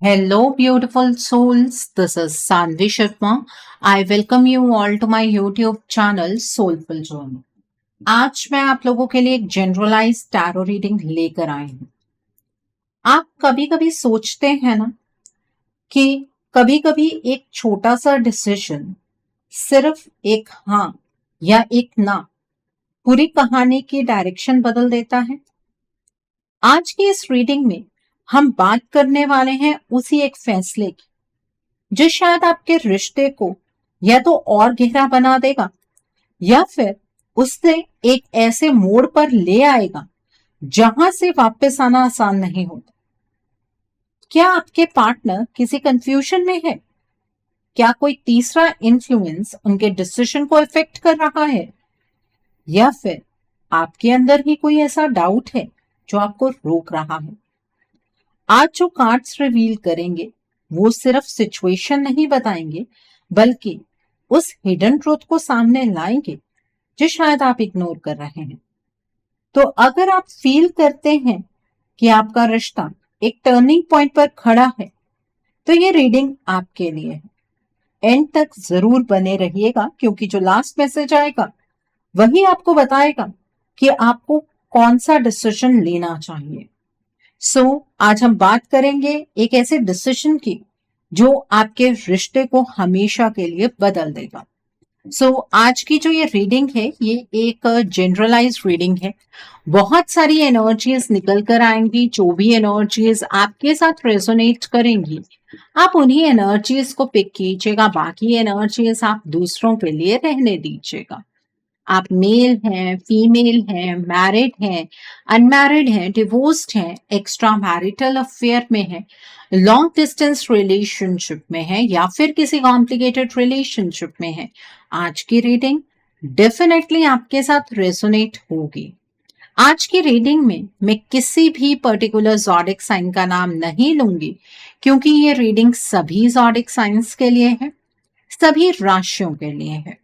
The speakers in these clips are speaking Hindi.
Hello, beautiful souls. This is Sanvi Sharma. I welcome you all to my YouTube channel Soulful Journey. आज मैं आप लोगों के लिए एक जनरलाइज टैरो रीडिंग लेकर आई हूँ। आप कभी कभी सोचते हैं ना कि कभी कभी एक छोटा सा डिसीजन, सिर्फ एक हाँ या एक ना, पूरी कहानी की डायरेक्शन बदल देता है। आज की इस रीडिंग में हम बात करने वाले हैं उसी एक फैसले की जो शायद आपके रिश्ते को या तो और गहरा बना देगा या फिर उससे एक ऐसे मोड़ पर ले आएगा जहां से वापस आना आसान नहीं होता। क्या आपके पार्टनर किसी कंफ्यूजन में है? क्या कोई तीसरा इन्फ्लुएंस उनके डिसीजन को इफेक्ट कर रहा है, या फिर आपके अंदर ही कोई ऐसा डाउट है जो आपको रोक रहा है? आज जो कार्ड्स रिवील करेंगे वो सिर्फ सिचुएशन नहीं बताएंगे, बल्कि उस हिडन ट्रूथ को सामने लाएंगे जो शायद आप इग्नोर कर रहे हैं। तो अगर आप फील करते हैं कि आपका रिश्ता एक टर्निंग पॉइंट पर खड़ा है, तो ये रीडिंग आपके लिए है। एंड तक जरूर बने रहिएगा, क्योंकि जो लास्ट मैसेज आएगा वही आपको बताएगा कि आपको कौन सा डिसीजन लेना चाहिए। आज हम बात करेंगे एक ऐसे डिसीजन की जो आपके रिश्ते को हमेशा के लिए बदल देगा। आज की जो ये रीडिंग है, ये एक जनरलाइज रीडिंग है। बहुत सारी एनर्जीज निकल कर आएंगी। जो भी एनर्जीज आपके साथ रेजोनेट करेंगी, आप उन्हीं एनर्जीज को पिक कीजिएगा। बाकी एनर्जीज आप दूसरों के लिए रहने दीजिएगा। आप मेल हैं, फीमेल हैं, मैरिड हैं, अनमैरिड हैं, डिवोर्स्ड हैं, एक्स्ट्रा मैरिटल अफेयर में हैं, लॉन्ग डिस्टेंस रिलेशनशिप में है, या फिर किसी कॉम्प्लिकेटेड रिलेशनशिप में है, आज की रीडिंग डेफिनेटली आपके साथ रेजोनेट होगी। आज की रीडिंग में मैं किसी भी पर्टिकुलर ज़ोडिक साइन का नाम नहीं लूंगी, क्योंकि ये रीडिंग सभी ज़ोडिक साइंस के लिए है, सभी राशियों के लिए है।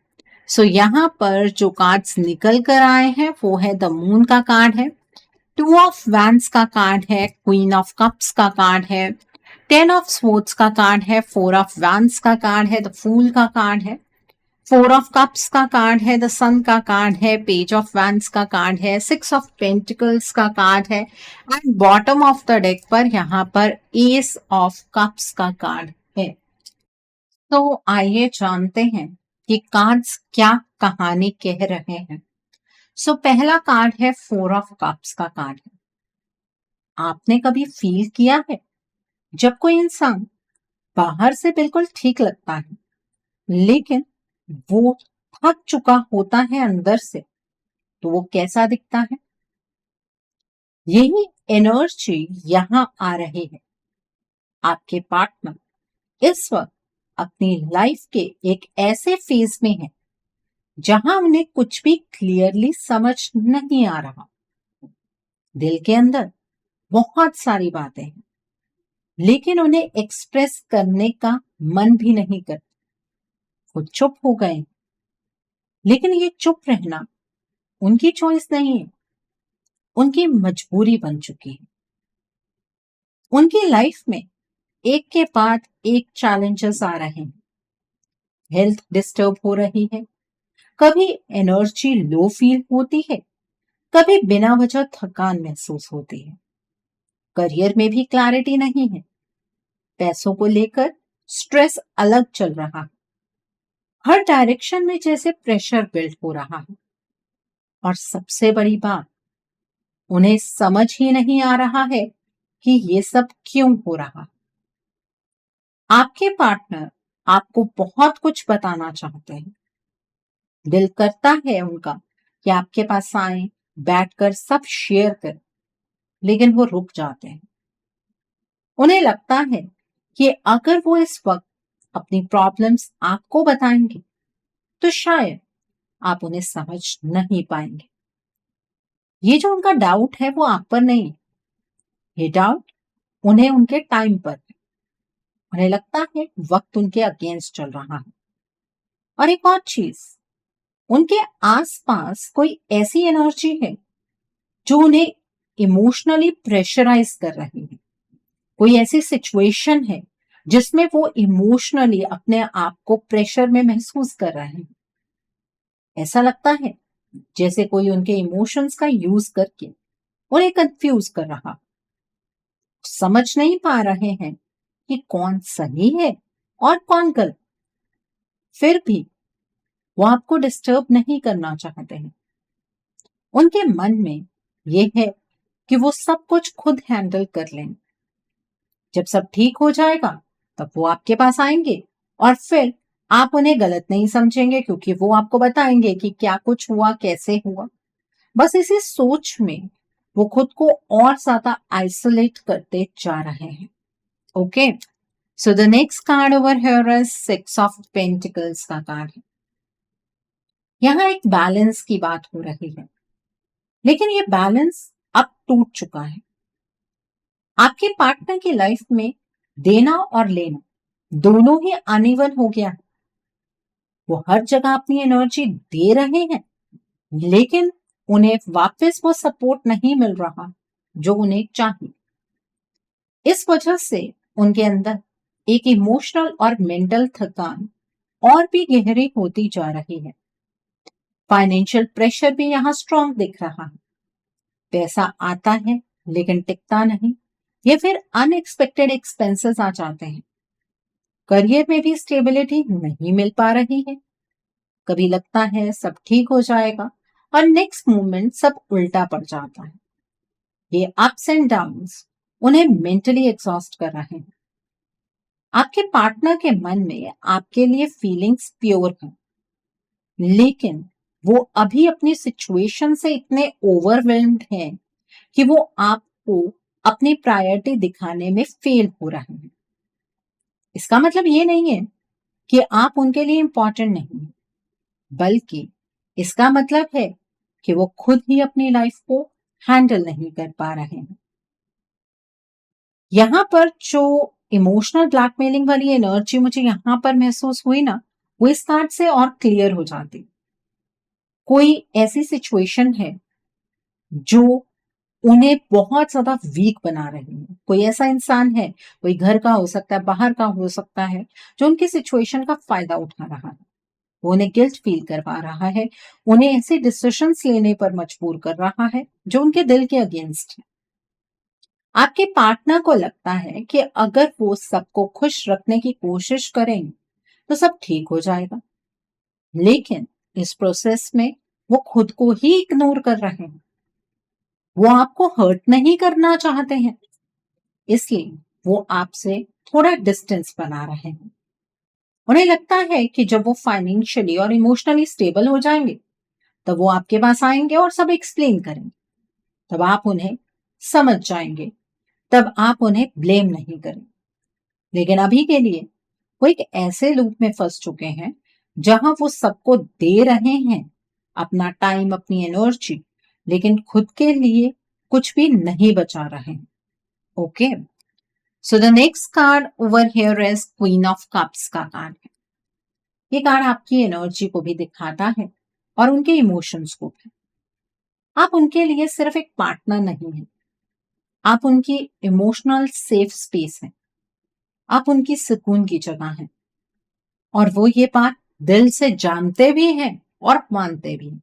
यहाँ पर जो कार्ड्स निकल कर आए हैं वो है द मून का कार्ड है, 2 ऑफ वैंड्स का कार्ड है, क्वीन ऑफ कप्स का कार्ड है, 10 ऑफ स्वॉर्ड्स का कार्ड है, 4 ऑफ वैंड्स का कार्ड है, द फूल का कार्ड है, 4 ऑफ कप्स का कार्ड है, द सन का कार्ड है, पेज ऑफ वैंड्स का कार्ड है, 6 ऑफ पेंटिकल्स का कार्ड है, and bottom of the deck पर यहाँ पर एस ऑफ कप्स का कार्ड है। आइए जानते हैं कि कार्ड्स क्या कहानी कह रहे हैं। पहला कार्ड है 4 ऑफ कप्स का कार्ड है। आपने कभी फील किया है जब कोई इंसान बाहर से बिल्कुल ठीक लगता है, लेकिन वो थक चुका होता है अंदर से, तो वो कैसा दिखता है? यही एनर्जी यहां आ रही है। आपके पार्टनर इस वक्त अपनी लाइफ के एक ऐसे फेज में है जहां उन्हें कुछ भी क्लियरली समझ नहीं आ रहा। दिल के अंदर बहुत सारी बातें हैं, लेकिन उन्हें एक्सप्रेस करने का मन भी नहीं करता। वो चुप हो गए, लेकिन ये चुप रहना उनकी चॉइस नहीं है, उनकी मजबूरी बन चुकी है। उनकी लाइफ में एक के बाद एक चैलेंजेस आ रहे हैं। हेल्थ डिस्टर्ब हो रही है, कभी एनर्जी लो फील होती है, कभी बिना वजह थकान महसूस होती है। करियर में भी क्लैरिटी नहीं है, पैसों को लेकर स्ट्रेस अलग चल रहा है, हर डायरेक्शन में जैसे प्रेशर बिल्ड हो रहा है। और सबसे बड़ी बात, उन्हें समझ ही नहीं आ रहा है कि ये सब क्यों हो रहा। आपके पार्टनर आपको बहुत कुछ बताना चाहते हैं, दिल करता है उनका कि आपके पास आए, बैठकर सब शेयर करें, लेकिन वो रुक जाते हैं। उन्हें लगता है कि अगर वो इस वक्त अपनी प्रॉब्लम्स आपको बताएंगे तो शायद आप उन्हें समझ नहीं पाएंगे। ये जो उनका डाउट है वो आप पर नहीं, ये डाउट उन्हें उनके टाइम पर है। उन्हें लगता है वक्त उनके अगेंस्ट चल रहा है। और एक और चीज, उनके आसपास कोई ऐसी एनर्जी है जो उन्हें इमोशनली प्रेशराइज कर रही है। कोई ऐसी सिचुएशन है जिसमें वो इमोशनली अपने आप को प्रेशर में महसूस कर रहे हैं। ऐसा लगता है जैसे कोई उनके इमोशंस का यूज करके उन्हें कंफ्यूज कर रहा, समझ नहीं पा रहे हैं कि कौन सही है और कौन गलत। फिर भी वो आपको डिस्टर्ब नहीं करना चाहते हैं। उनके मन में ये है कि वो सब कुछ खुद हैंडल कर लें। जब सब ठीक हो जाएगा तब वो आपके पास आएंगे और फिर आप उन्हें गलत नहीं समझेंगे, क्योंकि वो आपको बताएंगे कि क्या कुछ हुआ, कैसे हुआ। बस इसी सोच में वो खुद को और ज्यादा आइसोलेट करते जा रहे हैं। Okay, so the next card over here is 6 of pentacles का कार्ड है। यहाँ एक बैलेंस की बात हो रही है, लेकिन ये बैलेंस अब टूट चुका है। आपके पार्टनर की लाइफ में देना और लेना दोनों ही अनइवन हो गया है। वो हर जगह अपनी एनर्जी दे रहे हैं, लेकिन उन्हें वापस वो सपोर्ट नहीं मिल रहा जो उन्हें चाहिए। इस वजह से उनके अंदर एक इमोशनल और मेंटल थकान और भी गहरी होती जा रही है। फाइनेंशियल प्रेशर भी यहाँ स्ट्रांग दिख रहा है। पैसा आता है लेकिन टिकता नहीं, या फिर अनएक्सपेक्टेड एक्सपेंसेस आ जाते हैं। करियर में भी स्टेबिलिटी नहीं मिल पा रही है। कभी लगता है सब ठीक हो जाएगा और नेक्स्ट मोमेंट सब उल्टा पड़ जाता है। ये अप्स एंड डाउन्स उन्हें मेंटली एग्जॉस्ट कर रहे हैं। आपके पार्टनर के मन में आपके लिए फीलिंग्स प्योर हैं, लेकिन वो अभी अपनी सिचुएशन से इतने ओवरवेल्म्ड हैं कि वो आपको अपनी प्रायोरिटी दिखाने में फेल हो रहे हैं। इसका मतलब ये नहीं है कि आप उनके लिए इंपॉर्टेंट नहीं हैं, बल्कि इसका मतलब है कि वो खुद ही अपनी लाइफ को हैंडल नहीं कर पा रहे हैं। यहाँ पर जो इमोशनल ब्लैकमेलिंग वाली एनर्जी मुझे यहाँ पर महसूस हुई ना, वो इस कार्ड से और क्लियर हो जाती। कोई ऐसी सिचुएशन है जो उन्हें बहुत ज्यादा वीक बना रही है। कोई ऐसा इंसान है, कोई घर का हो सकता है, बाहर का हो सकता है, जो उनकी सिचुएशन का फायदा उठा रहा है। वो उन्हें गिल्ट फील करवा रहा है, उन्हें ऐसे डिसीजंस लेने पर मजबूर कर रहा है जो उनके दिल के अगेंस्ट है। आपके पार्टनर को लगता है कि अगर वो सबको खुश रखने की कोशिश करेंगे तो सब ठीक हो जाएगा, लेकिन इस प्रोसेस में वो खुद को ही इग्नोर कर रहे हैं। वो आपको हर्ट नहीं करना चाहते हैं, इसलिए वो आपसे थोड़ा डिस्टेंस बना रहे हैं। उन्हें लगता है कि जब वो फाइनेंशियली और इमोशनली स्टेबल हो जाएंगे तब वो आपके पास आएंगे और सब एक्सप्लेन करेंगे। तब आप उन्हें समझ जाएंगे, तब आप उन्हें ब्लेम नहीं करेंगे। लेकिन अभी के लिए वो एक ऐसे लूप में फंस चुके हैं जहां वो सबको दे रहे हैं, अपना टाइम, अपनी एनर्जी, लेकिन खुद के लिए कुछ भी नहीं बचा रहे हैं। Okay, so the next card over here is queen of cups का कार्ड है। ये कार्ड आपकी एनर्जी को भी दिखाता है और उनके इमोशंस को भी। आप उनके लिए सिर्फ एक पार्टनर नहीं है, आप उनकी इमोशनल सेफ स्पेस है, आप उनकी सुकून की जगह हैं, और वो ये बात दिल से जानते भी हैं और मानते भी हैं।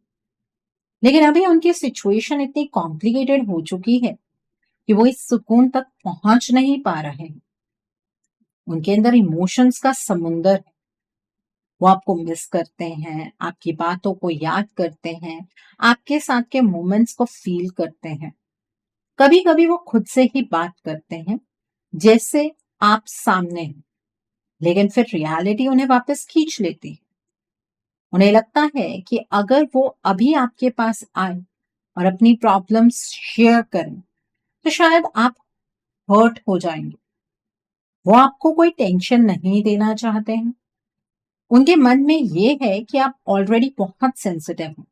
लेकिन अभी उनकी सिचुएशन इतनी कॉम्प्लिकेटेड हो चुकी है कि वो इस सुकून तक पहुंच नहीं पा रहे हैं। उनके अंदर इमोशंस का समुंदर है। वो आपको मिस करते हैं, आपकी बातों को याद करते हैं, आपके साथ के मोमेंट्स को फील करते हैं। कभी कभी वो खुद से ही बात करते हैं जैसे आप सामने हैं, लेकिन फिर रियलिटी उन्हें वापस खींच लेती है। उन्हें लगता है कि अगर वो अभी आपके पास आए और अपनी प्रॉब्लम्स शेयर करें तो शायद आप हर्ट हो जाएंगे। वो आपको कोई टेंशन नहीं देना चाहते हैं। उनके मन में ये है कि आप ऑलरेडी बहुत सेंसिटिव हैं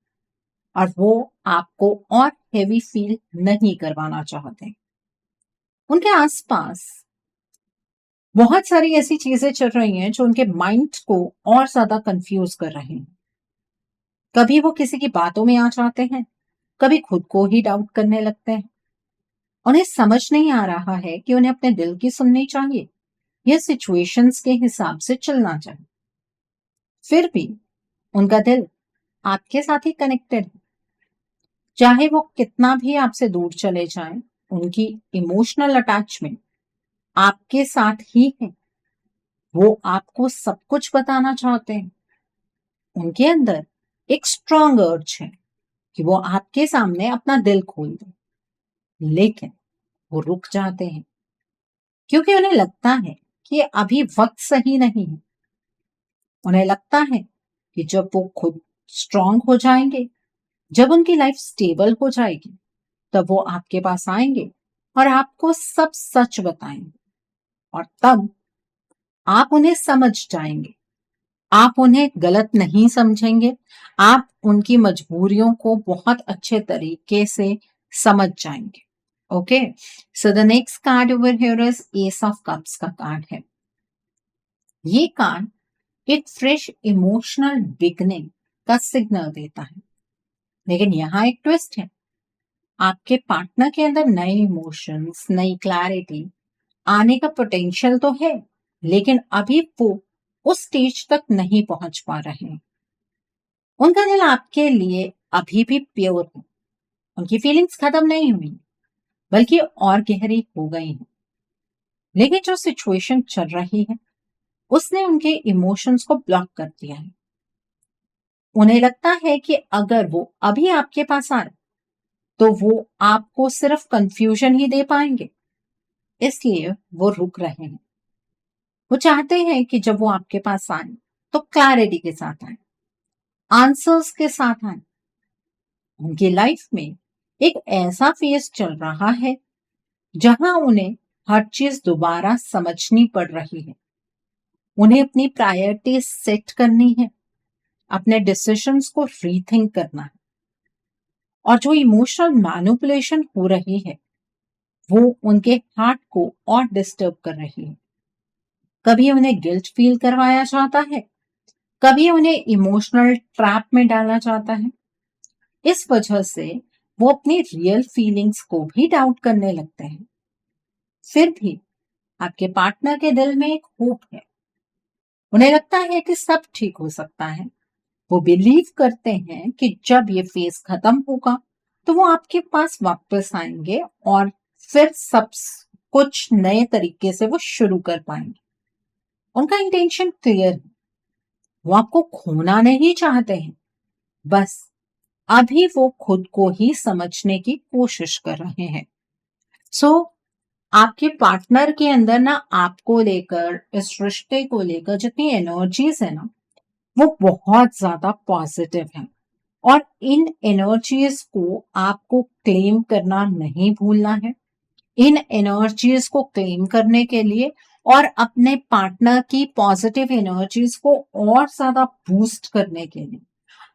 और वो आपको और हेवी फील नहीं करवाना चाहते। उनके आसपास बहुत सारी ऐसी चीजें चल रही हैं जो उनके माइंड को और ज्यादा कंफ्यूज कर रहे हैं। कभी वो किसी की बातों में आ जाते हैं, कभी खुद को ही डाउट करने लगते हैं, उन्हें समझ नहीं आ रहा है कि उन्हें अपने दिल की सुननी चाहिए या सिचुएशंस के हिसाब से चलना चाहिए। फिर भी उनका दिल आपके साथ ही कनेक्टेड है। चाहे वो कितना भी आपसे दूर चले जाएं, उनकी इमोशनल अटैचमेंट आपके साथ ही है। वो आपको सब कुछ बताना चाहते हैं। उनके अंदर एक स्ट्रॉन्ग अर्ज है कि वो आपके सामने अपना दिल खोल दें, लेकिन वो रुक जाते हैं क्योंकि उन्हें लगता है कि अभी वक्त सही नहीं है। उन्हें लगता है कि जब वो खुद स्ट्रांग हो जाएंगे, जब उनकी लाइफ स्टेबल हो जाएगी, तब वो आपके पास आएंगे और आपको सब सच बताएंगे। और तब आप उन्हें समझ जाएंगे। आप उन्हें गलत नहीं समझेंगे। आप उनकी मजबूरियों को बहुत अच्छे तरीके से समझ जाएंगे। Okay, so the next card over here is S of cups का कार्ड है। ये कार्ड एक फ्रेश इमोशनल बिगनिंग का सिग्नल देता है। लेकिन यहाँ एक ट्विस्ट है। आपके पार्टनर के अंदर नए इमोशंस, नई क्लैरिटी आने का पोटेंशियल तो है, लेकिन अभी वो उस स्टेज तक नहीं पहुंच पा रहे हैं। उनका दिल आपके लिए अभी भी प्योर है। उनकी फीलिंग्स खत्म नहीं हुई, बल्कि और गहरी हो गई हैं। लेकिन जो सिचुएशन चल रही है, उसने उनके इमोशंस को ब्लॉक कर दिया है। उन्हें लगता है कि अगर वो अभी आपके पास आए, तो वो आपको सिर्फ कंफ्यूजन ही दे पाएंगे। इसलिए वो रुक रहे हैं। वो चाहते हैं कि जब वो आपके पास आए, तो क्लैरिटी के साथ आए, आंसर्स के साथ आए। उनकी लाइफ में एक ऐसा फेज चल रहा है जहां उन्हें हर चीज दोबारा समझनी पड़ रही है। उन्हें अपनी प्रायोरिटीज सेट करनी है, अपने डिसीजंस को रीथिंक करना है। और जो इमोशनल मैनिपुलेशन हो रही है, वो उनके हार्ट को और डिस्टर्ब कर रही है। कभी उन्हें गिल्ट फील करवाया जाता है, कभी उन्हें इमोशनल ट्रैप में डाला जाता है। इस वजह से वो अपनी रियल फीलिंग्स को भी डाउट करने लगते हैं। फिर भी आपके पार्टनर के दिल में एक होप है। उन्हें लगता है कि सब ठीक हो सकता है। वो बिलीव करते हैं कि जब ये फेज खत्म होगा, तो वो आपके पास वापस आएंगे और फिर सब कुछ नए तरीके से वो शुरू कर पाएंगे। उनका इंटेंशन क्लियर है। वो आपको खोना नहीं चाहते हैं, बस अभी वो खुद को ही समझने की कोशिश कर रहे हैं। सो आपके पार्टनर के अंदर ना आपको लेकर, इस रिश्ते को लेकर जितनी एनर्जीज है ना, वो बहुत ज्यादा पॉजिटिव है। और इन एनर्जीज को आपको क्लेम करना नहीं भूलना है। इन एनर्जीज को क्लेम करने के लिए और अपने पार्टनर की पॉजिटिव एनर्जीज को और ज्यादा बूस्ट करने के लिए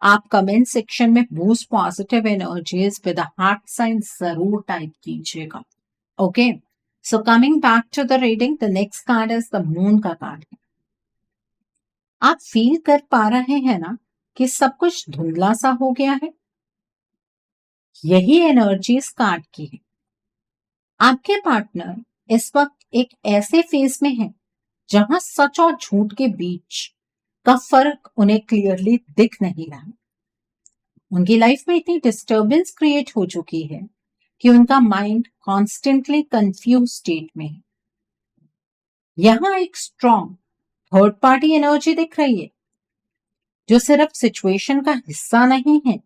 आप कमेंट सेक्शन में boost positive energies with heart sign जरूर टाइप कीजिएगा। Okay, so coming back to the reading, the next card is the moon का कार्ड है। आप फील कर पा रहे हैं ना कि सब कुछ धुंधला सा हो गया है। यही एनर्जी इस कार्ड की है। आपके पार्टनर इस वक्त एक ऐसे फेज में है जहां सच और झूठ के बीच का फर्क उन्हें क्लियरली दिख नहीं रहा। उनकी लाइफ में इतनी डिस्टरबेंस क्रिएट हो चुकी है कि उनका माइंड कॉन्स्टेंटली कंफ्यूज स्टेट में है। यहां एक स्ट्रॉन्ग थर्ड पार्टी एनर्जी दिख रही है, जो सिर्फ सिचुएशन का हिस्सा नहीं है,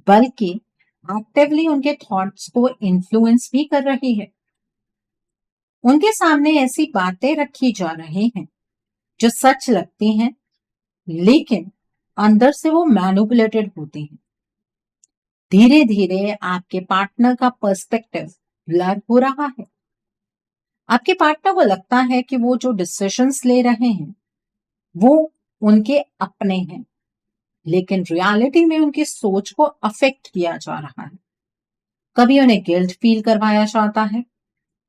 बल्कि एक्टिवली उनके थॉट्स को इन्फ्लुएंस भी कर रही है। उनके सामने ऐसी बातें रखी जा रही हैं जो सच लगती हैं, लेकिन अंदर से वो मैनिपुलेटेड होती हैं। धीरे धीरे आपके पार्टनर का पर्सपेक्टिव ब्लर हो रहा है। आपके पार्टनर को लगता है कि वो जो डिसीजंस ले रहे हैं वो उनके अपने हैं, लेकिन रियलिटी में उनकी सोच को अफेक्ट किया जा रहा है। कभी उन्हें गिल्ट फील करवाया जाता है,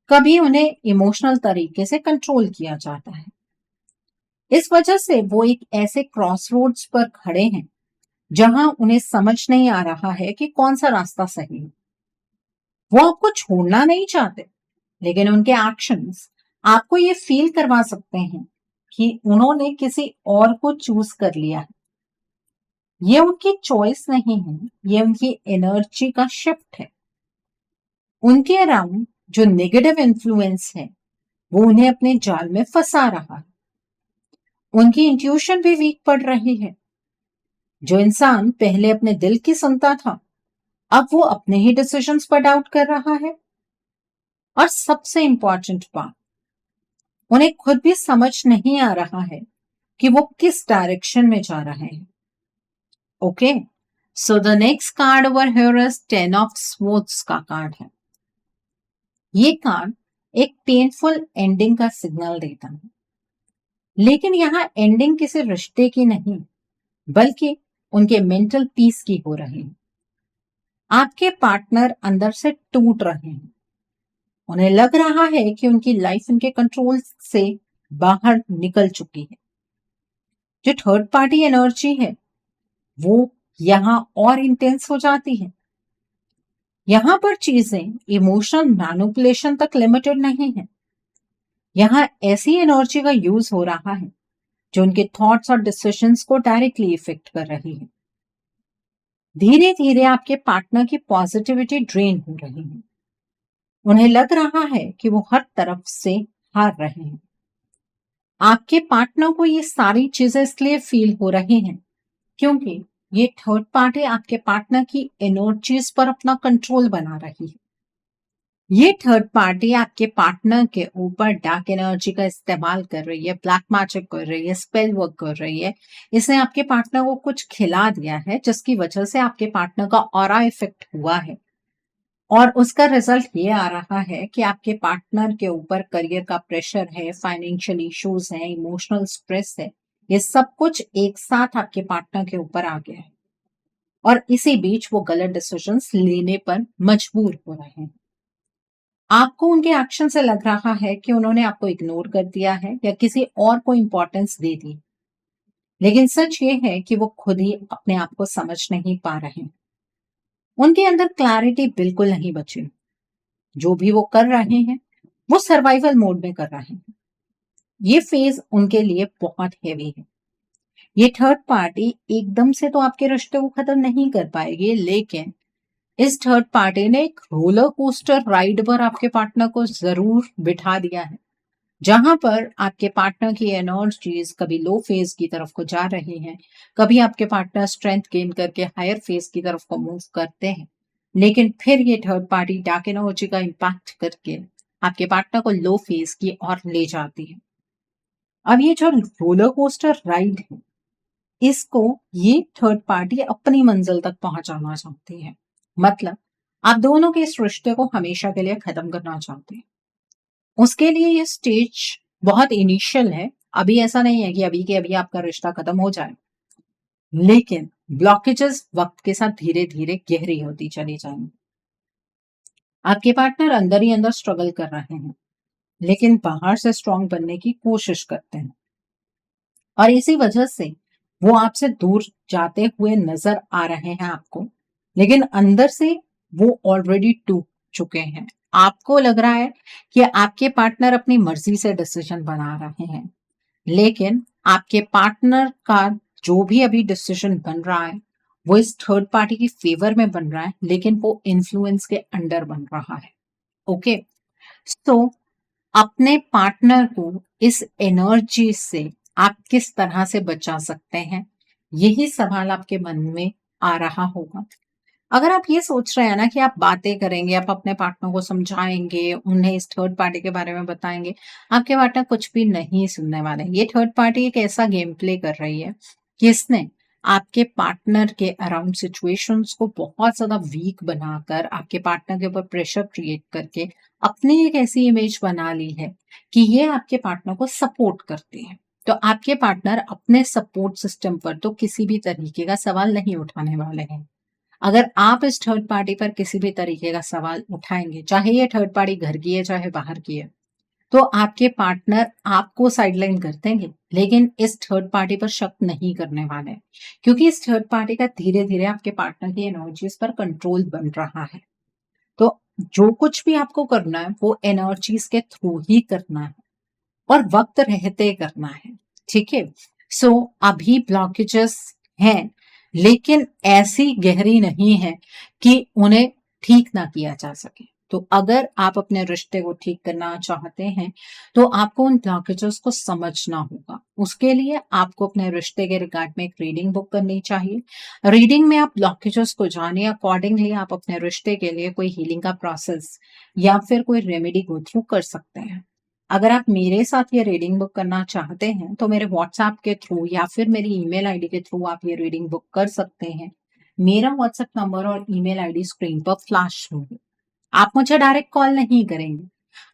कभी उन्हें इमोशनल तरीके से कंट्रोल किया जाता है। इस वजह से वो एक ऐसे क्रॉस रोड्स पर खड़े हैं जहां उन्हें समझ नहीं आ रहा है कि कौन सा रास्ता सही है। वो आपको छोड़ना नहीं चाहते, लेकिन उनके एक्शंस आपको ये फील करवा सकते हैं कि उन्होंने किसी और को चूज कर लिया है। ये उनकी चॉइस नहीं है, ये उनकी एनर्जी का शिफ्ट है। उनके अराउंड जो नेगेटिव इन्फ्लुएंस है वो उन्हें अपने जाल में फंसा रहा है। उनकी इंट्यूशन भी वीक पड़ रही है। जो इंसान पहले अपने दिल की सुनता था, अब वो अपने ही डिसीजंस पर डाउट कर रहा है। और सबसे इंपॉर्टेंट बात, उन्हें खुद भी समझ नहीं आ रहा है कि वो किस डायरेक्शन में जा रहे हैं। Okay, so the next card over here is 10 of swords का कार्ड है। ये कार्ड एक पेनफुल एंडिंग का सिग्नल देता है, लेकिन यहां एंडिंग किसी रिश्ते की नहीं, बल्कि उनके मेंटल पीस की हो रही है। आपके पार्टनर अंदर से टूट रहे हैं। उन्हें लग रहा है कि उनकी लाइफ उनके कंट्रोल से बाहर निकल चुकी है। जो थर्ड पार्टी एनर्जी है वो यहां और इंटेंस हो जाती है। यहां पर चीजें इमोशनल मैनिपुलेशन तक लिमिटेड नहीं है। यहां ऐसी एनर्जी का यूज हो रहा है जो उनके थॉट्स और डिसीजंस को डायरेक्टली इफेक्ट कर रही है। धीरे धीरे आपके पार्टनर की पॉजिटिविटी ड्रेन हो रही है। उन्हें लग रहा है कि वो हर तरफ से हार रहे हैं। आपके पार्टनर को ये सारी चीजें इसलिए फील हो रही हैं क्योंकि ये थर्ड पार्टी आपके पार्टनर की एनर्जीज पर अपना कंट्रोल बना रही है। ये थर्ड पार्टी आपके पार्टनर के ऊपर डार्क एनर्जी का इस्तेमाल कर रही है, ब्लैक मैजिक कर रही है, स्पेल वर्क कर रही है। इसने आपके पार्टनर को कुछ खिला दिया है जिसकी वजह से आपके पार्टनर का ऑरा इफेक्ट हुआ है। और उसका रिजल्ट ये आ रहा है कि आपके पार्टनर के ऊपर करियर का प्रेशर है, फाइनेंशियल इश्यूज है, इमोशनल स्ट्रेस है। ये सब कुछ एक साथ आपके पार्टनर के ऊपर आ गया है और इसी बीच वो गलत डिसीजंस लेने पर मजबूर हो रहे हैं। आपको उनके एक्शन से लग रहा है कि उन्होंने आपको इग्नोर कर दिया है या किसी और को इंपॉर्टेंस दे दी, लेकिन सच ये है कि वो खुद ही अपने आप को समझ नहीं पा रहे हैं। उनके अंदर क्लैरिटी बिल्कुल नहीं बची। जो भी वो कर रहे हैं वो सर्वाइवल मोड में कर रहे हैं। ये फेज उनके लिए बहुत हैवी है। ये थर्ड पार्टी एकदम से तो आपके रिश्ते को खत्म नहीं कर पाएगी, लेकिन इस थर्ड पार्टी ने एक रोलर कोस्टर राइड पर आपके पार्टनर को जरूर बिठा दिया है, जहां पर आपके पार्टनर की एनर्जीज कभी लो फेज की तरफ को जा रही हैं, कभी आपके पार्टनर स्ट्रेंथ गेन करके हायर फेज की तरफ को मूव करते हैं, लेकिन फिर ये थर्ड पार्टी डार्क एनर्जी का इम्पैक्ट करके आपके पार्टनर को लो फेज की ओर ले जाती है। अब ये जो रोलर कोस्टर राइड है, इसको ये थर्ड पार्टी अपनी मंजिल तक पहुंचाना चाहती है। मतलब आप दोनों के इस रिश्ते को हमेशा के लिए खत्म करना चाहते हैं। उसके लिए ये स्टेज बहुत इनिशियल है। अभी ऐसा नहीं है कि अभी के अभी आपका रिश्ता खत्म हो जाए, लेकिन ब्लॉकेजेस वक्त के साथ धीरे धीरे गहरी होती चली जाएंगी। आपके पार्टनर अंदर ही अंदर स्ट्रगल कर रहे हैं, लेकिन बाहर से स्ट्रांग बनने की कोशिश करते हैं और इसी वजह से वो आपसे दूर जाते हुए नजर आ रहे हैं आपको, लेकिन अंदर से वो ऑलरेडी टूट चुके हैं। आपको लग रहा है कि आपके पार्टनर अपनी मर्जी से डिसीजन बना रहे हैं, लेकिन आपके पार्टनर का जो भी अभी डिसीजन बन रहा है वो इस थर्ड पार्टी की फेवर में बन रहा है, लेकिन वो इन्फ्लुएंस के अंडर बन रहा है। ओके, सो अपने पार्टनर को इस एनर्जी से आप किस तरह से बचा सकते हैं, यही सवाल आपके मन में आ रहा होगा। अगर आप ये सोच रहे हैं ना कि आप बातें करेंगे, आप अपने पार्टनर को समझाएंगे, उन्हें इस थर्ड पार्टी के बारे में बताएंगे, आपके पार्टनर कुछ भी नहीं सुनने वाले। ये थर्ड पार्टी एक ऐसा गेम प्ले कर रही है कि इसने आपके पार्टनर के अराउंड सिचुएशंस को बहुत ज्यादा वीक बनाकर आपके पार्टनर के ऊपर प्रेशर क्रिएट करके अपनी एक ऐसी इमेज बना ली है कि ये आपके पार्टनर को सपोर्ट करती है। तो आपके पार्टनर अपने सपोर्ट सिस्टम पर तो किसी भी तरीके का सवाल नहीं उठाने वाले हैं। अगर आप इस थर्ड पार्टी पर किसी भी तरीके का सवाल उठाएंगे, चाहे ये थर्ड पार्टी घर की है चाहे बाहर की है, तो आपके पार्टनर आपको साइडलाइन कर देंगे, लेकिन इस थर्ड पार्टी पर शक नहीं करने वाले हैं, क्योंकि इस थर्ड पार्टी का धीरे धीरे आपके पार्टनर की एनर्जीज पर कंट्रोल बन रहा है। तो जो कुछ भी आपको करना है वो एनर्जीज के थ्रू ही करना है और वक्त रहते करना है। ठीक है। सो अभी ब्लॉकेजेस हैं, लेकिन ऐसी गहरी नहीं है कि उन्हें ठीक ना किया जा सके। तो अगर आप अपने रिश्ते को ठीक करना चाहते हैं तो आपको उन ब्लॉकेजेस को समझना होगा। उसके लिए आपको अपने रिश्ते के रिगार्ड में एक रीडिंग बुक करनी चाहिए। रीडिंग में आप ब्लॉकेजेस को जाने, अकॉर्डिंगली आप अपने रिश्ते के लिए कोई हीलिंग का प्रोसेस या फिर कोई रेमेडी गो थ्रू कर सकते हैं। अगर आप मेरे साथ ये रीडिंग बुक करना चाहते हैं तो मेरे व्हाट्सएप के थ्रू या फिर मेरी ईमेल आईडी के थ्रू आप ये रीडिंग बुक कर सकते हैं। मेरा व्हाट्सएप नंबर और ईमेल आईडी स्क्रीन पर फ्लैश होगी। आप मुझे डायरेक्ट कॉल नहीं करेंगे,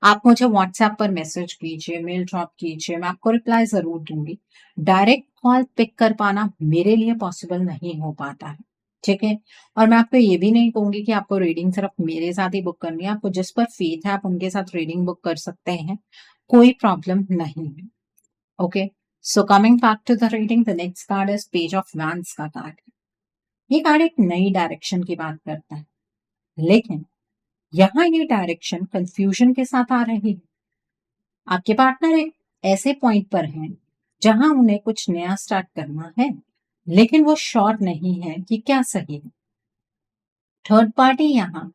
आप मुझे व्हाट्सएप पर मैसेज कीजिए, मेल ड्रॉप कीजिए, मैं आपको रिप्लाई जरूर दूंगी। डायरेक्ट कॉल पिक कर पाना मेरे लिए पॉसिबल नहीं हो पाता है। ठीक है। और मैं आपको ये भी नहीं कहूंगी कि आपको रीडिंग सिर्फ मेरे साथ ही बुक करनी है। आपको जिस पर फेथ है आप उनके साथ रीडिंग बुक कर सकते हैं, कोई प्रॉब्लम नहीं है। Okay. So coming back to the reading, the next card is page of wands का कार्ड। ये कार्ड एक नई डायरेक्शन की बात करता है, लेकिन यहाँ ये डायरेक्शन कंफ्यूजन के साथ आ रही है। आपके पार्टनर एक ऐसे पॉइंट पर हैं जहां उन्हें कुछ नया स्टार्ट करना है, लेकिन वो श्योर नहीं है कि क्या सही है। थर्ड पार्टी यहाँ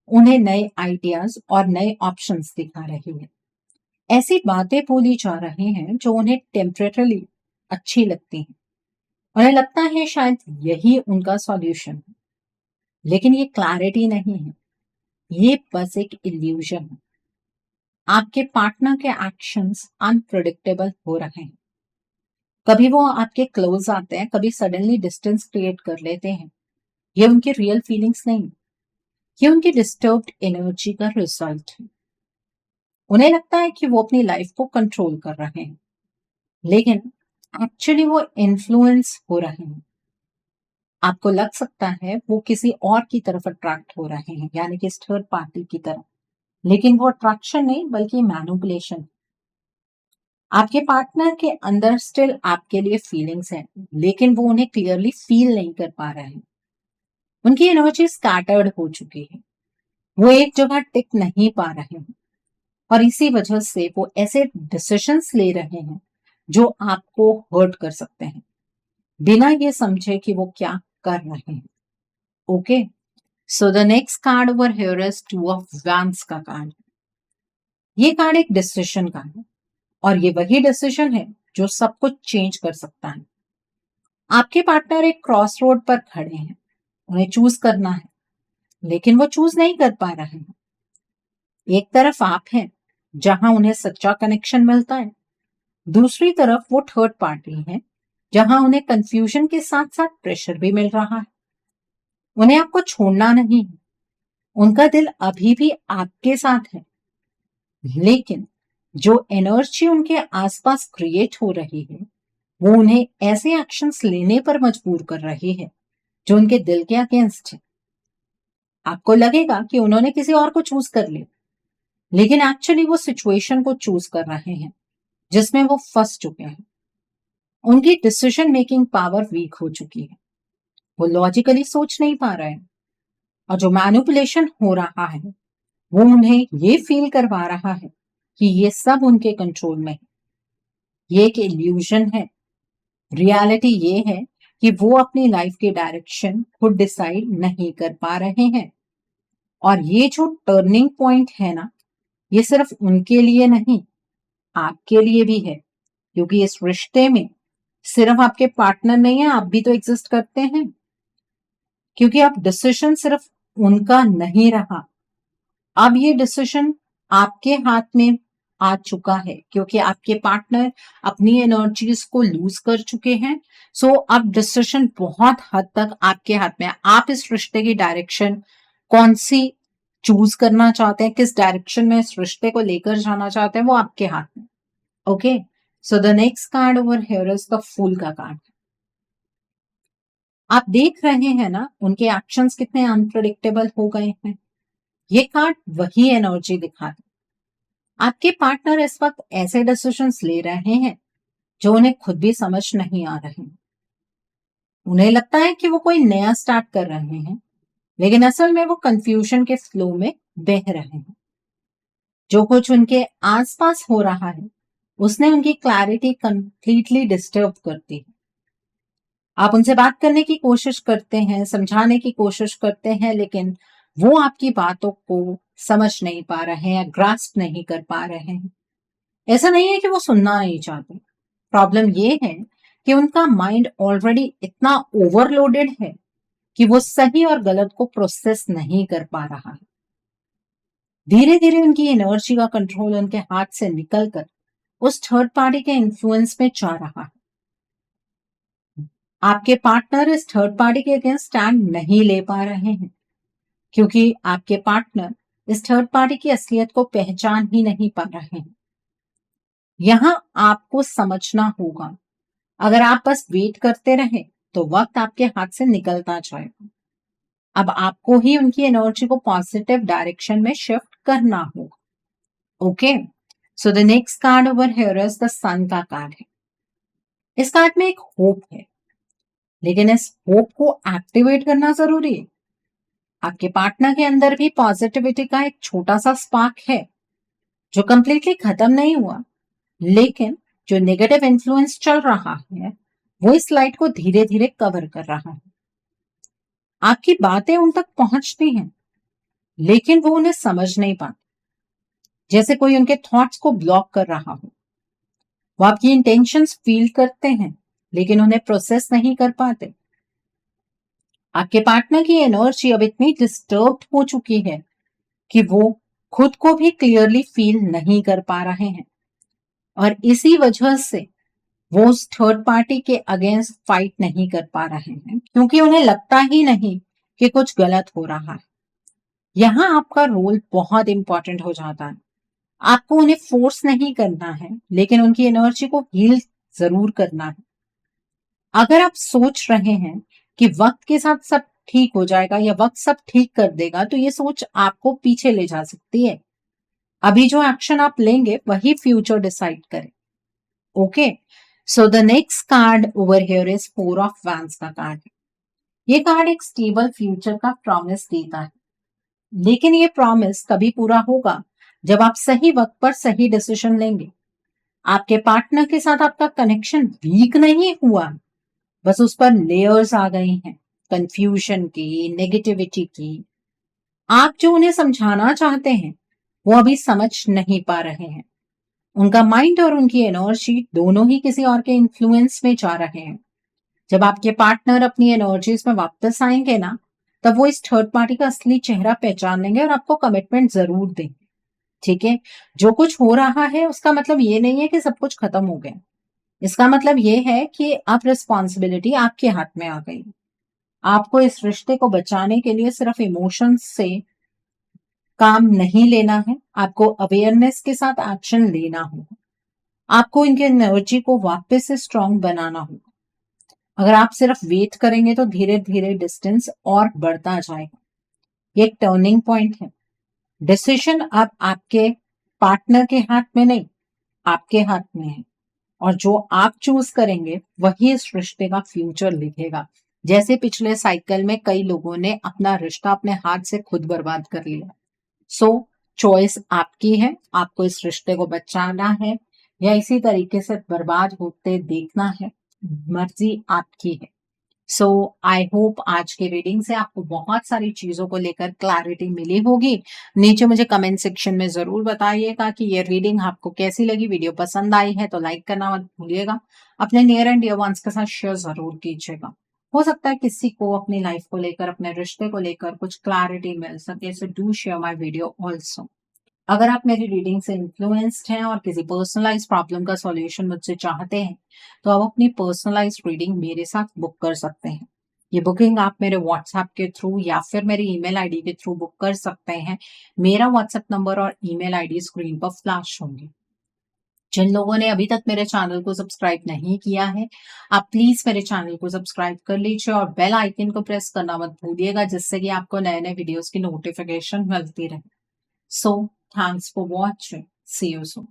उन्हें नए आइडियाज और नए ऑप्शंस दिखा रही है। ऐसी बातें बोली जा रही हैं जो उन्हें टेम्परेचरली अच्छी लगती हैं। उन्हें लगता है शायद यही उनका सॉल्यूशन है, लेकिन ये क्लैरिटी नहीं है, ये बस एक इल्यूजन है। आपके पार्टनर के एक्शंस अनप्रिडिक्टेबल हो रहे हैं। कभी वो आपके क्लोज आते हैं, कभी सडनली डिस्टेंस क्रिएट कर लेते हैं। ये उनकी रियल फीलिंग्स नहीं, ये उनकी डिस्टर्ब्ड एनर्जी का रिजल्ट है। उन्हें लगता है कि वो अपनी लाइफ को कंट्रोल कर रहे हैं, लेकिन एक्चुअली वो इन्फ्लुएंस हो रहे हैं। आपको लग सकता है वो किसी और की तरफ अट्रैक्ट हो रहे हैं, यानी कि थर्ड पार्टी की तरफ, लेकिन वो अट्रैक्शन नहीं बल्कि मैनिपुलेशन। आपके पार्टनर के अंदर स्टिल आपके लिए फीलिंग्स हैं, लेकिन वो उन्हें क्लियरली फील नहीं कर पा रहे हैं। उनकी एनर्जी स्कैटर्ड हो चुकी है, वो एक जगह टिक नहीं पा रहे हैं, और इसी वजह से वो ऐसे डिसीजंस ले रहे हैं जो आपको हर्ट कर सकते हैं, बिना ये समझे कि वो क्या कर रहे हैं। Okay. So the next card over here is two of wands का कार्ड। ये कार्ड एक डिसीजन का है, और ये वही डिसीजन है जो सब कुछ चेंज कर सकता है। आपके पार्टनर एक क्रॉस रोड पर खड़े हैं, उन्हें चूज करना है, लेकिन वो चूज नहीं कर पा रहे हैं। एक तरफ आप हैं जहां उन्हें सच्चा कनेक्शन मिलता है, दूसरी तरफ वो थर्ड पार्टी है जहां उन्हें कंफ्यूजन के साथ साथ प्रेशर भी मिल रहा है। उन्हें आपको छोड़ना नहीं है, उनका दिल अभी भी आपके साथ है, लेकिन जो एनर्जी उनके आसपास क्रिएट हो रही है वो उन्हें ऐसे एक्शंस लेने पर मजबूर कर रही है जो उनके दिल के अगेंस्ट है। आपको लगेगा कि उन्होंने किसी और को चूज कर लिया, लेकिन एक्चुअली वो सिचुएशन को चूज कर रहे हैं जिसमें वो फंस चुके हैं। उनकी डिसीजन मेकिंग पावर वीक हो चुकी है, वो लॉजिकली सोच नहीं पा रहे हैं, और जो मैनिपुलेशन हो रहा है वो उन्हें ये फील करवा रहा है कि ये सब उनके कंट्रोल में है। ये एक इल्यूजन है। रियलिटी ये है कि वो अपनी लाइफ की डायरेक्शन खुद डिसाइड नहीं कर पा रहे हैं, और ये जो टर्निंग पॉइंट है ना, ये सिर्फ उनके लिए नहीं, आपके लिए भी है, क्योंकि इस रिश्ते में सिर्फ आपके पार्टनर नहीं है, आप भी तो एग्जिस्ट करते हैं। क्योंकि अब डिसीजन सिर्फ उनका नहीं रहा, अब ये डिसीजन आपके हाथ में आ चुका है, क्योंकि आपके पार्टनर अपनी एनर्जीज को लूज कर चुके हैं। सो अब डिसीजन बहुत हद तक आपके हाथ में है। आप इस रिश्ते की डायरेक्शन कौन सी चूज करना चाहते हैं, किस डायरेक्शन में इस रिश्ते को लेकर जाना चाहते हैं, वो आपके हाथ में। Okay. So the next card over here is the fool का कार्ड। आप देख रहे हैं ना उनके एक्शंस कितने अनप्रेडिक्टेबल हो गए हैं। ये कार्ड वही एनर्जी दिखाता है। आपके पार्टनर इस वक्त ऐसे डिसीजंस ले रहे हैं जो उन्हें खुद भी समझ नहीं आ रहे हैं। उन्हें लगता है कि वो कोई नया स्टार्ट कर रहे हैं, लेकिन असल में वो कंफ्यूजन के फ्लो में बह रहे हैं। जो कुछ उनके आसपास हो रहा है उसने उनकी क्लैरिटी कंप्लीटली डिस्टर्ब करती है। आप उनसे बात करने की कोशिश करते हैं, समझाने की कोशिश करते हैं, लेकिन वो आपकी बातों को समझ नहीं पा रहे हैं, ग्रास्प नहीं कर पा रहे हैं। ऐसा नहीं है कि वो सुनना नहीं चाहते। प्रॉब्लम ये है कि उनका माइंड ऑलरेडी इतना ओवरलोडेड है कि वो सही और गलत को प्रोसेस नहीं कर पा रहा है। धीरे धीरे उनकी एनर्जी का कंट्रोल उनके हाथ से निकलकर उस थर्ड पार्टी के इन्फ्लुएंस में जा रहा है। आपके पार्टनर इस थर्ड पार्टी के अगेंस्ट स्टैंड नहीं ले पा रहे हैं क्योंकि आपके पार्टनर इस थर्ड पार्टी की असलियत को पहचान ही नहीं पा रहे हैं। यहां आपको समझना होगा, अगर आप बस वेट करते रहे तो वक्त आपके हाथ से निकलता जाएगा। अब आपको ही उनकी एनर्जी को पॉजिटिव डायरेक्शन में शिफ्ट करना होगा। Okay, so the next card over here is the sun का कार्ड है। इस कार्ड में एक होप है, लेकिन इस होप को एक्टिवेट करना जरूरी है। आपके पार्टनर के अंदर भी पॉजिटिविटी का एक छोटा सा स्पार्क है जो कंप्लीटली खत्म नहीं हुआ, लेकिन जो नेगेटिव इन्फ्लुएंस चल रहा है वो इस लाइट को धीरे धीरे कवर कर रहा है। आपकी बातें उन तक पहुंचती हैं, लेकिन वो उन्हें समझ नहीं पाते, जैसे कोई उनके थॉट्स को ब्लॉक कर रहा हो। वो आपकी इंटेंशंस फील करते हैं, लेकिन उन्हें प्रोसेस नहीं कर पाते। आपके पार्टनर की एनर्जी अब इतनी डिस्टर्ब हो चुकी है कि वो खुद को भी क्लियरली फील नहीं कर पा रहे हैं, और इसी वजह से वो उस थर्ड पार्टी के अगेंस्ट फाइट नहीं कर पा रहे हैं, क्योंकि उन्हें लगता ही नहीं कि कुछ गलत हो रहा है। यहाँ आपका रोल बहुत इंपॉर्टेंट हो जाता है। आपको उन्हें फोर्स नहीं करना है, लेकिन उनकी एनर्जी को हील जरूर करना है। अगर आप सोच रहे हैं कि वक्त के साथ सब ठीक हो जाएगा या वक्त सब ठीक कर देगा, तो ये सोच आपको पीछे ले जा सकती है। अभी जो एक्शन आप लेंगे वही फ्यूचर डिसाइड करे। Okay, so the next card over here is four of wands का कार्ड है। ये कार्ड एक स्टेबल फ्यूचर का प्रॉमिस देता है, लेकिन ये प्रॉमिस तभी पूरा होगा जब आप सही वक्त पर सही डिसीजन लेंगे। आपके पार्टनर के साथ आपका कनेक्शन वीक नहीं हुआ, बस उस पर लेयर्स आ गई हैं, कंफ्यूजन की, नेगेटिविटी की। आप जो उन्हें समझाना चाहते हैं वो अभी समझ नहीं पा रहे हैं। उनका माइंड और उनकी एनर्जी दोनों ही किसी और के इन्फ्लुएंस में जा रहे हैं। जब आपके पार्टनर अपनी एनर्जीज में वापस आएंगे ना, तब वो इस थर्ड पार्टी का असली चेहरा पहचान लेंगे और आपको कमिटमेंट जरूर देंगे। ठीक है, जो कुछ हो रहा है उसका मतलब ये नहीं है कि सब कुछ खत्म हो गया। इसका मतलब ये है कि अब रिस्पॉन्सिबिलिटी आपके हाथ में आ गई। आपको इस रिश्ते को बचाने के लिए सिर्फ इमोशंस से काम नहीं लेना है, आपको अवेयरनेस के साथ एक्शन लेना होगा। आपको इनके एनर्जी को वापस से स्ट्रांग बनाना होगा। अगर आप सिर्फ वेट करेंगे तो धीरे धीरे डिस्टेंस और बढ़ता जाएगा। ये एक टर्निंग पॉइंट है। डिसीजन अब आपके पार्टनर के हाथ में नहीं, आपके हाथ में है, और जो आप चूज करेंगे वही इस रिश्ते का फ्यूचर लिखेगा। जैसे पिछले साइकिल में कई लोगों ने अपना रिश्ता अपने हाथ से खुद बर्बाद कर लिया। सो चॉइस आपकी है, आपको इस रिश्ते को बचाना है या इसी तरीके से बर्बाद होते देखना है, मर्जी आपकी है। सो आई होप आज के रीडिंग से आपको बहुत सारी चीजों को लेकर क्लैरिटी मिली होगी। नीचे मुझे कमेंट सेक्शन में जरूर बताइएगा कि ये रीडिंग आपको कैसी लगी। वीडियो पसंद आई है तो लाइक करना मत भूलिएगा। अपने नियर एंड डियर वंस के साथ शेयर जरूर कीजिएगा। हो सकता है किसी को अपनी लाइफ को लेकर, अपने रिश्ते को लेकर कुछ क्लैरिटी मिल सके। So do share my video also. अगर आप मेरी रीडिंग से इन्फ्लुएंस्ड हैं और किसी पर्सनलाइज प्रॉब्लम का सॉल्यूशन मुझसे चाहते हैं, तो आप अपनी पर्सनलाइज रीडिंग मेरे साथ बुक कर सकते हैं। ये बुकिंग आप मेरे व्हाट्सएप के थ्रू या फिर मेरी ईमेल आईडी के थ्रू बुक कर सकते हैं। मेरा व्हाट्सएप नंबर और ईमेल आईडी स्क्रीन पर फ्लैश होंगे। जिन लोगों ने अभी तक मेरे चैनल को सब्सक्राइब नहीं किया है, आप प्लीज मेरे चैनल को सब्सक्राइब कर लीजिए और बेल आइकन को प्रेस करना मत भूलिएगा, जिससे कि आपको नए नए वीडियोस की नोटिफिकेशन मिलती रहे। So, thanks for watching. See you soon.